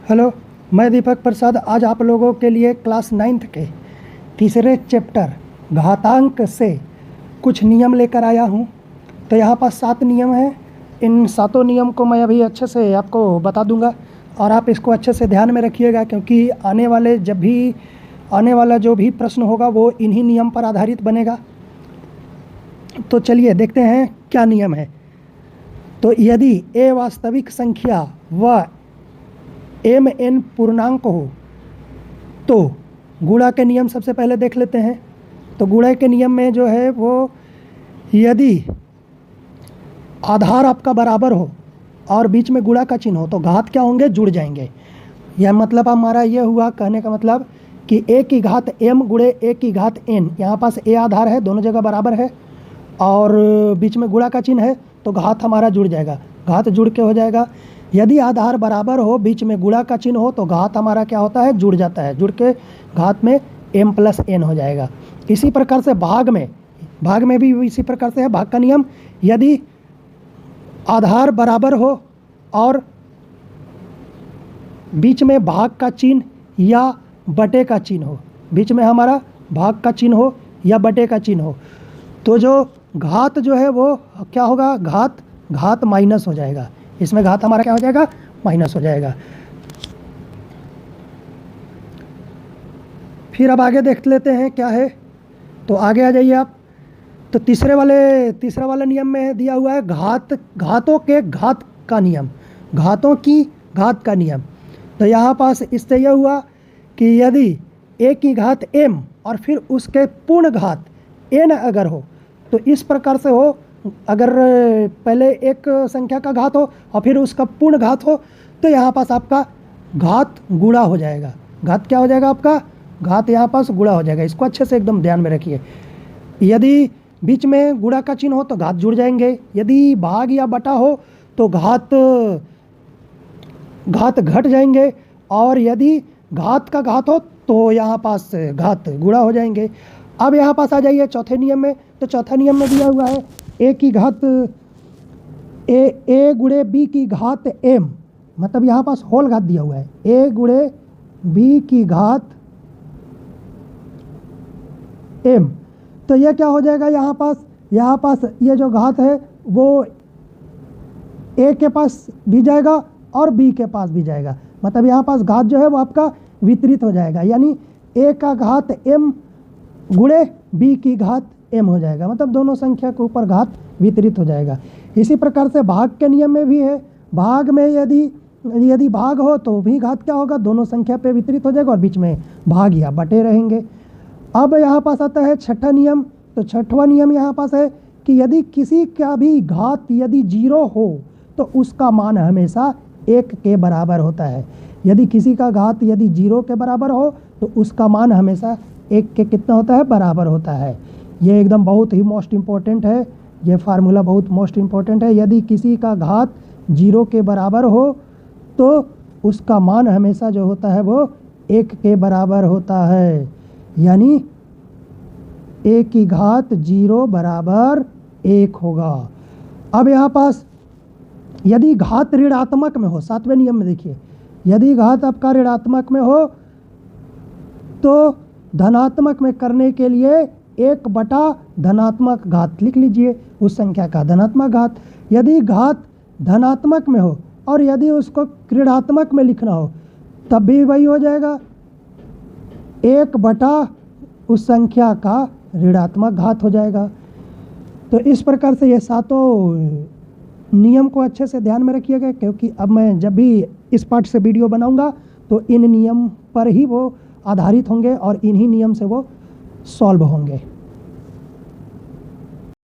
Hello, मैं दीपक प्रसाद आज आप लोगों के लिए क्लास 9th के तीसरे चैप्टर घातांक से कुछ नियम लेकर आया हूँ। तो यहाँ पर 7 नियम हैं। इन 7 नियम को मैं अभी अच्छे से आपको बता दूँगा और आप इसको अच्छे से ध्यान में रखिएगा, क्योंकि आने वाला जो भी प्रश्न होगा वो इन्हीं नियम पर आधारित बनेगा। तो चलिए देखते हैं क्या नियम है। तो यदि ए वास्तविक संख्या व mn पूर्णांक हो तो गुणा के नियम सबसे पहले देख लेते हैं। तो गुणा के नियम में जो है वो यदि आधार आपका बराबर हो और बीच में गुणा का चिन्ह हो तो घात क्या होंगे, जुड़ जाएंगे। यह मतलब हमारा ये हुआ, कहने का मतलब कि a की घात m गुणे a की घात n, यहाँ पास a आधार है, दोनों जगह बराबर है और बीच में गुणा का चिन्ह है तो घात हमारा जुड़ जाएगा। घात जुड़ के हो जाएगा। यदि आधार बराबर हो, बीच में गुणा का चिन्ह हो तो घात हमारा क्या होता है, जुड़ जाता है। जुड़ के घात में m प्लस n हो जाएगा। इसी प्रकार से भाग में भी इसी प्रकार से है भाग का नियम। यदि आधार बराबर हो और बीच में भाग का चिन्ह या बटे का चिन्ह हो, बीच में हमारा भाग का चिन्ह हो या बटे का चिन्ह हो, तो जो घात जो है वो क्या होगा, घात माइनस हो जाएगा। इसमें घात हमारा क्या हो जाएगा, माइनस हो जाएगा। फिर अब आगे देख लेते हैं क्या है। तो आगे आ जाइए आप। तो तीसरा वाला नियम में दिया हुआ है घातों के घात का नियम, घातों की घात का नियम। तो यहाँ पास इससे यह हुआ कि यदि a की घात m और फिर उसके पूर्ण घात n अगर हो तो इस प्रकार से हो, अगर पहले एक संख्या का घात हो और फिर उसका पूर्ण घात हो तो यहाँ पास आपका घात गुणा हो जाएगा। घात क्या हो जाएगा, आपका घात यहाँ पास गुणा हो जाएगा। इसको अच्छे से एकदम ध्यान में रखिए। यदि बीच में गुणा का चिन्ह हो तो घात जुड़ जाएंगे। यदि भाग या बटा हो तो घात घट जाएंगे और यदि घात का घात हो तो यहाँ पास घात गुणा हो जाएंगे। अब यहाँ पास आ जाइए चौथे नियम में। तो चौथा नियम में दिया हुआ है a की घात a गुणे b की घात m, मतलब यहाँ पास होल घात दिया हुआ है a गुणे b की घात m। तो यह क्या हो जाएगा, यहाँ पास ये जो घात है वो a के पास भी जाएगा और b के पास भी जाएगा। मतलब यहाँ पास घात जो है वो आपका वितरित हो जाएगा, यानी a का घात m गुणे b की घात m हो जाएगा। मतलब दोनों संख्या के ऊपर घात वितरित हो जाएगा। इसी प्रकार से भाग के नियम में भी है। भाग में यदि भाग हो तो भी घात क्या होगा, दोनों संख्या पे वितरित हो जाएगा और बीच में भाग या बटे रहेंगे। अब यहाँ पास आता है छठा नियम। तो छठवां नियम यहाँ पास है कि यदि किसी का भी घात यदि 0 हो तो उसका मान हमेशा 1 के बराबर होता है। यदि किसी का घात यदि 0 के बराबर हो तो उसका मान हमेशा 1 के कितना होता है, बराबर होता है। ये एकदम बहुत ही मोस्ट इम्पोर्टेंट है, ये फार्मूला बहुत मोस्ट इम्पोर्टेंट है। यदि किसी का घात 0 के बराबर हो तो उसका मान हमेशा जो होता है वो 1 के बराबर होता है, यानी a की घात 0 बराबर 1 होगा। अब यहाँ पास यदि घात ऋणात्मक में हो, 7वें नियम में देखिए, यदि घात आपका ऋणात्मक में हो तो धनात्मक में करने के लिए 1 बटा धनात्मक घात लिख लीजिए, उस संख्या का धनात्मक घात। यदि घात धनात्मक में हो और यदि उसको ऋणात्मक में लिखना हो तब भी वही हो जाएगा, 1 बटा उस संख्या का ऋणात्मक घात हो जाएगा। तो इस प्रकार से ये 7 नियम को अच्छे से ध्यान में रखिएगा, क्योंकि अब मैं जब भी इस पार्ट से वीडियो बनाऊंगा तो इन नियम पर ही वो आधारित होंगे और इन्हीं नियम से वो सॉल्व होंगे।